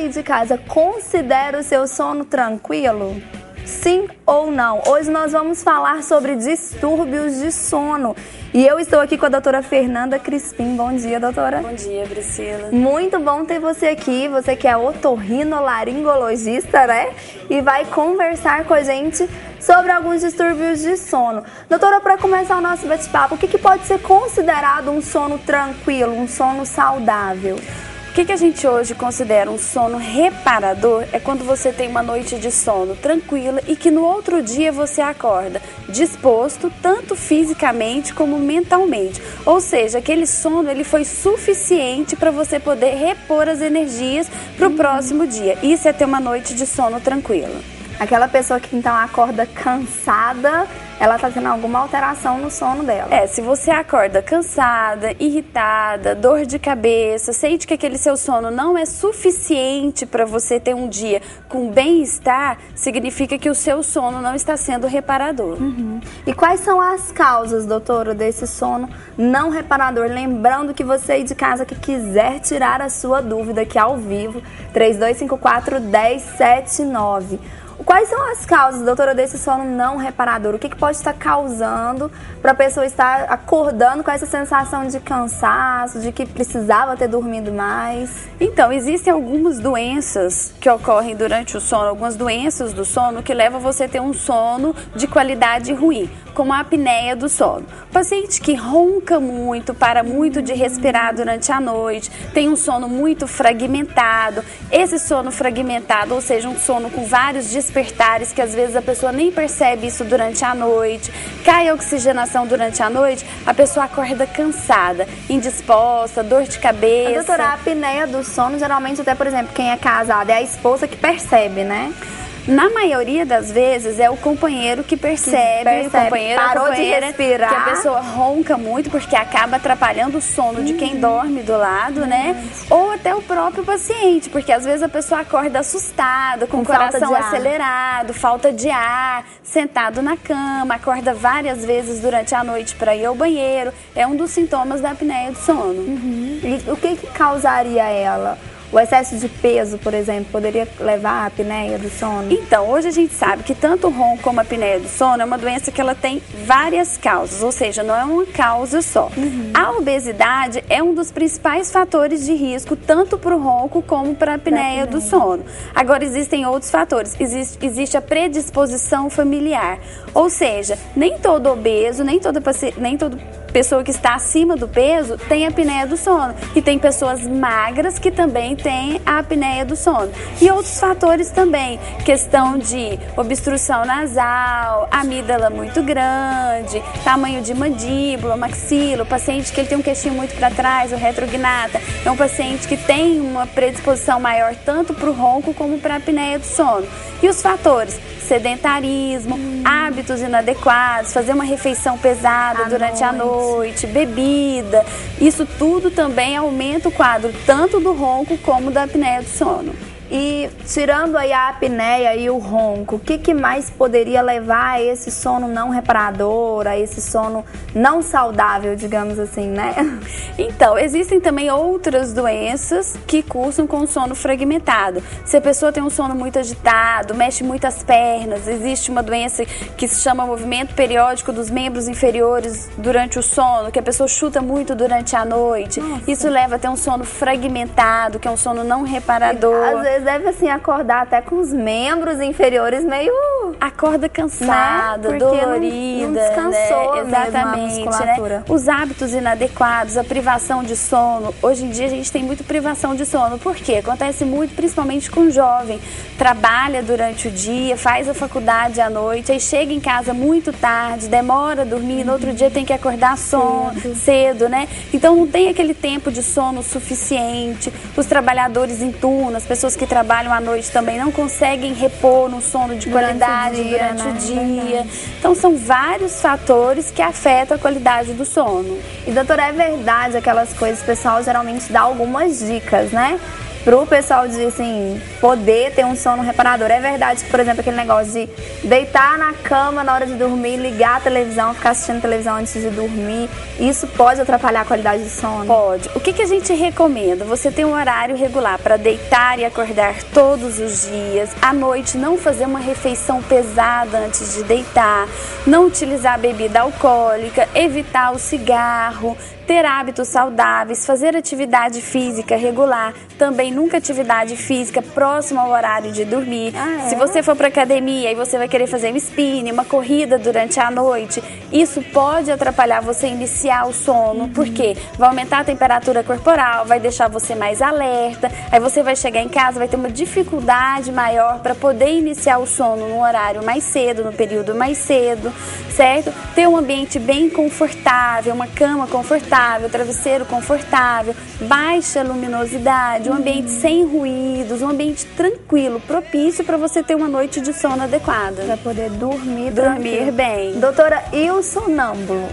aí de casa considera o seu sono tranquilo? Sim ou não? Hoje nós vamos falar sobre distúrbios de sono. E eu estou aqui com a doutora Fernanda Crispim. Bom dia, doutora. Bom dia, Priscila. Muito bom ter você aqui. Você que é otorrinolaringologista, né? E vai conversar com a gente sobre alguns distúrbios de sono. Doutora, para começar o nosso bate-papo, o que pode ser considerado um sono tranquilo, um sono saudável? O que a gente hoje considera um sono reparador é quando você tem uma noite de sono tranquila e que no outro dia você acorda disposto, tanto fisicamente como mentalmente. Ou seja, aquele sono ele foi suficiente para você poder repor as energias para o próximo dia. Isso é ter uma noite de sono tranquila. Aquela pessoa que então acorda cansada, ela está tendo alguma alteração no sono dela. Se você acorda cansada, irritada, dor de cabeça, sente que aquele seu sono não é suficiente para você ter um dia com bem-estar, significa que o seu sono não está sendo reparador. E quais são as causas, doutora, desse sono não reparador? Lembrando que você aí de casa que quiser tirar a sua dúvida aqui ao vivo, 3254-1079. Quais são as causas, doutora, desse sono não reparador? O que pode estar causando para a pessoa estar acordando com essa sensação de cansaço, de que precisava ter dormido mais? Então, existem algumas doenças que ocorrem durante o sono, algumas doenças do sono que levam você a ter um sono de qualidade ruim, como a apneia do sono. O paciente que ronca muito, para muito de respirar durante a noite, tem um sono muito fragmentado. Esse sono fragmentado, ou seja, um sono com vários despertares, que às vezes a pessoa nem percebe isso durante a noite, cai a oxigenação durante a noite, a pessoa acorda cansada, indisposta, dor de cabeça. Doutora, a apneia do sono, geralmente até, por exemplo, quem é casado é a esposa que percebe, né? Na maioria das vezes é o companheiro que percebe o companheiro, parou de respirar, que a pessoa ronca muito porque acaba atrapalhando o sono de quem dorme do lado, né? Ou até o próprio paciente, porque às vezes a pessoa acorda assustada, com o coração acelerado, falta de ar, sentado na cama, acorda várias vezes durante a noite para ir ao banheiro. É um dos sintomas da apneia do sono. E o que causaria ela? O excesso de peso, por exemplo, poderia levar à apneia do sono? Então, hoje a gente sabe que tanto o ronco como a apneia do sono é uma doença que ela tem várias causas, ou seja, não é uma causa só. A obesidade é um dos principais fatores de risco, tanto para o ronco como para a apneia do sono. Agora, existem outros fatores. Existe a predisposição familiar, ou seja, nem todo obeso, nem toda pessoa que está acima do peso tem apneia do sono. E tem pessoas magras que também têm a apneia do sono. E outros fatores também, questão de obstrução nasal, amígdala muito grande, tamanho de mandíbula, maxila, o paciente que ele tem um queixinho muito para trás, o retrognata, é um paciente que tem uma predisposição maior tanto para o ronco como para a apneia do sono. E os fatores? Sedentarismo, hábitos inadequados, fazer uma refeição pesada durante a noite, bebida, isso tudo também aumenta o quadro tanto do ronco como da apneia do sono. E tirando aí a apneia e o ronco, o que mais poderia levar a esse sono não reparador, a esse sono não saudável, digamos assim, né? Então, existem também outras doenças que cursam com sono fragmentado. Se a pessoa tem um sono muito agitado, mexe muito as pernas, existe uma doença que se chama movimento periódico dos membros inferiores durante o sono, que a pessoa chuta muito durante a noite. Nossa. Isso leva a ter um sono fragmentado, que é um sono não reparador. Às vezes deve assim acordar até com os membros inferiores meio... Acorda cansada, né? Dolorida, não descansou, né? Exatamente, né? Os hábitos inadequados, a privação de sono. Hoje em dia a gente tem muito privação de sono. Por quê? Acontece muito, principalmente com o jovem. Trabalha durante o dia, faz a faculdade à noite, aí chega em casa muito tarde, demora a dormir, no outro dia tem que acordar cedo, né? Então não tem aquele tempo de sono suficiente. Os trabalhadores em turno, as pessoas que trabalham à noite também não conseguem repor um sono de qualidade durante o dia. Então são vários fatores que afetam a qualidade do sono. E doutora, é verdade aquelas coisas, o pessoal geralmente dá algumas dicas, né? pro pessoal de, assim, poder ter um sono reparador. É verdade que, por exemplo, aquele negócio de deitar na cama na hora de dormir, ligar a televisão, ficar assistindo televisão antes de dormir, isso pode atrapalhar a qualidade do sono? Pode. O que a gente recomenda? Você ter um horário regular para deitar e acordar todos os dias. À noite, não fazer uma refeição pesada antes de deitar, não utilizar bebida alcoólica, evitar o cigarro, ter hábitos saudáveis, fazer atividade física regular, também nunca atividade física próxima ao horário de dormir. Se você for para academia e você vai querer fazer um spinning, uma corrida durante a noite, isso pode atrapalhar você iniciar o sono, porque vai aumentar a temperatura corporal, vai deixar você mais alerta, aí você vai chegar em casa, vai ter uma dificuldade maior para poder iniciar o sono no horário mais cedo, no período mais cedo, certo? Ter um ambiente bem confortável, uma cama confortável, travesseiro confortável, baixa luminosidade, um ambiente sem ruídos, um ambiente tranquilo, propício para você ter uma noite de sono adequada. Para poder dormir bem. Doutora, e o sonâmbulo?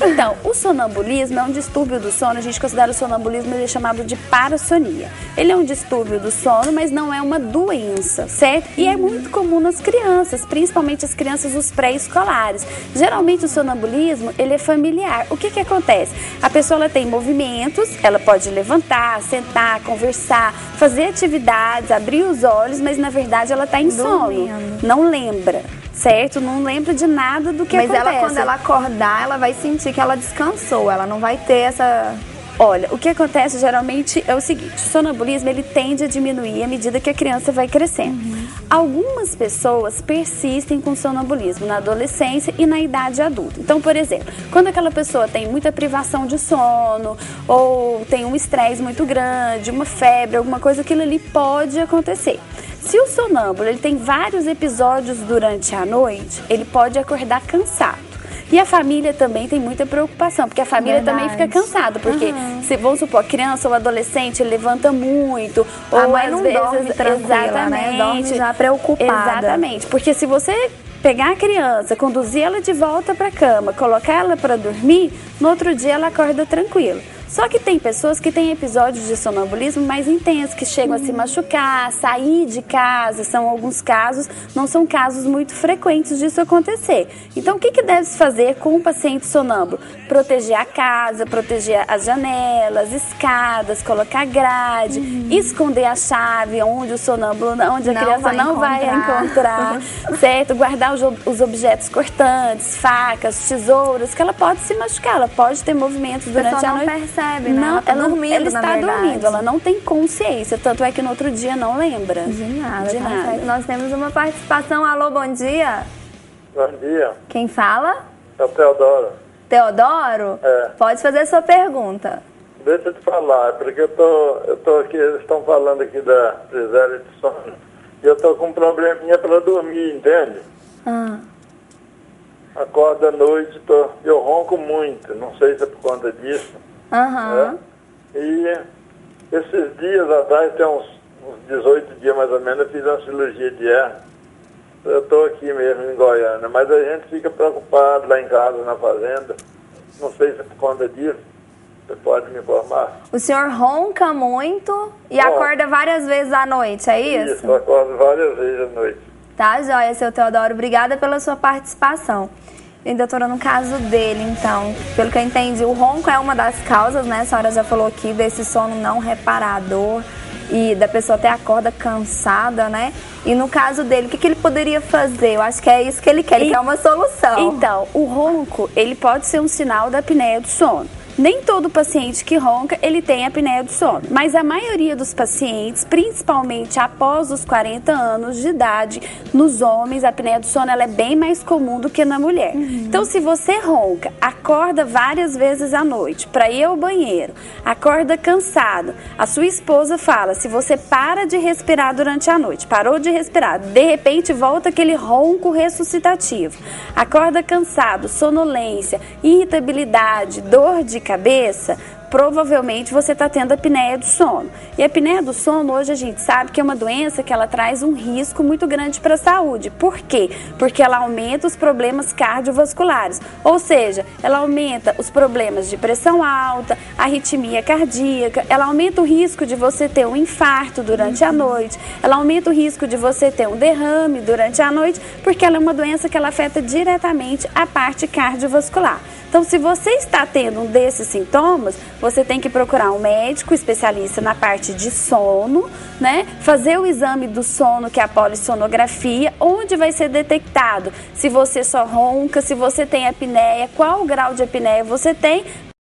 Então, o sonambulismo é um distúrbio do sono, a gente considera o sonambulismo, ele é chamado de parassonia. Ele é um distúrbio do sono, mas não é uma doença, certo? E é muito comum nas crianças, principalmente as crianças dos pré-escolares. Geralmente o sonambulismo, ele é familiar. O que acontece? A pessoa ela tem movimentos, ela pode levantar, sentar, conversar, fazer atividades, abrir os olhos, mas na verdade ela está em sono, não lembra. Certo? Não lembra de nada do que acontece. Mas ela, quando ela acordar, ela vai sentir que ela descansou. Ela não vai ter essa... Olha, o que acontece geralmente é o seguinte, o sonambulismo ele tende a diminuir à medida que a criança vai crescendo. Algumas pessoas persistem com sonambulismo na adolescência e na idade adulta. Então, por exemplo, quando aquela pessoa tem muita privação de sono ou tem um estresse muito grande, uma febre, alguma coisa, aquilo ali pode acontecer. Se o sonâmbulo ele tem vários episódios durante a noite, ele pode acordar cansado. E a família também tem muita preocupação, porque a família também fica cansada, porque se vamos supor, a criança ou adolescente ele levanta muito, a ou mãe às não vezes dorme tranquila, né? Dorme já preocupada. Exatamente, porque se você pegar a criança, conduzir ela de volta para a cama, colocar ela para dormir, no outro dia ela acorda tranquila. Só que tem pessoas que têm episódios de sonambulismo mais intensos, que chegam a se machucar, sair de casa, são alguns casos, não são casos muito frequentes disso acontecer. Então, o que deve se fazer com um paciente sonâmbulo? Proteger a casa, proteger as janelas, escadas, colocar grade, esconder a chave onde o sonâmbulo, onde a criança não vai encontrar, certo? Guardar os objetos cortantes, facas, tesouras, que ela pode se machucar, ela pode ter movimentos durante a noite. Percebe, né? Não, ela está dormindo, ela não tem consciência, tanto é que no outro dia não lembra. De nada. Nós temos uma participação. Alô, bom dia. Bom dia. Quem fala? É o Teodoro. Teodoro? É. Pode fazer a sua pergunta. Deixa eu te falar, porque eu tô aqui, eles estão falando aqui da preséria de sono, e eu tô com um probleminha para dormir, entende? Acordo à noite, eu ronco muito, não sei se é por conta disso. E esses dias atrás, tem uns 18 dias mais ou menos, eu fiz uma cirurgia de hernia. Eu estou aqui mesmo em Goiânia, mas a gente fica preocupado lá em casa, na fazenda. Não sei se é por conta disso. Você pode me informar? O senhor ronca muito e acorda várias vezes à noite, é isso? Isso, eu acordo várias vezes à noite. Tá, joia, seu Teodoro. Obrigada pela sua participação. E, doutora, no caso dele, então, pelo que eu entendi, o ronco é uma das causas, né? A senhora já falou aqui desse sono não reparador e da pessoa até acorda cansada, né? E no caso dele, o que ele poderia fazer? Eu acho que é isso que ele quer, ele quer uma solução. Então, o ronco, ele pode ser um sinal da apneia do sono. Nem todo paciente que ronca, ele tem apneia do sono, mas a maioria dos pacientes, principalmente após os 40 anos de idade, nos homens, a apneia do sono ela é bem mais comum do que na mulher. Então, se você ronca, acorda várias vezes à noite para ir ao banheiro, acorda cansado, a sua esposa fala, se você para de respirar durante a noite, parou de respirar, de repente volta aquele ronco ressuscitativo, acorda cansado, sonolência, irritabilidade, dor de cabeça, provavelmente você está tendo apneia do sono. E a apneia do sono, hoje a gente sabe que é uma doença que ela traz um risco muito grande para a saúde. Por quê? Porque ela aumenta os problemas cardiovasculares, ou seja, ela aumenta os problemas de pressão alta, arritmia cardíaca, ela aumenta o risco de você ter um infarto durante a noite, ela aumenta o risco de você ter um derrame durante a noite, porque ela é uma doença que ela afeta diretamente a parte cardiovascular. Então, se você está tendo um desses sintomas, você tem que procurar um médico especialista na parte de sono, né? Fazer o exame do sono, que é a polissonografia, onde vai ser detectado se você só ronca, se você tem apneia, qual grau de apneia você tem,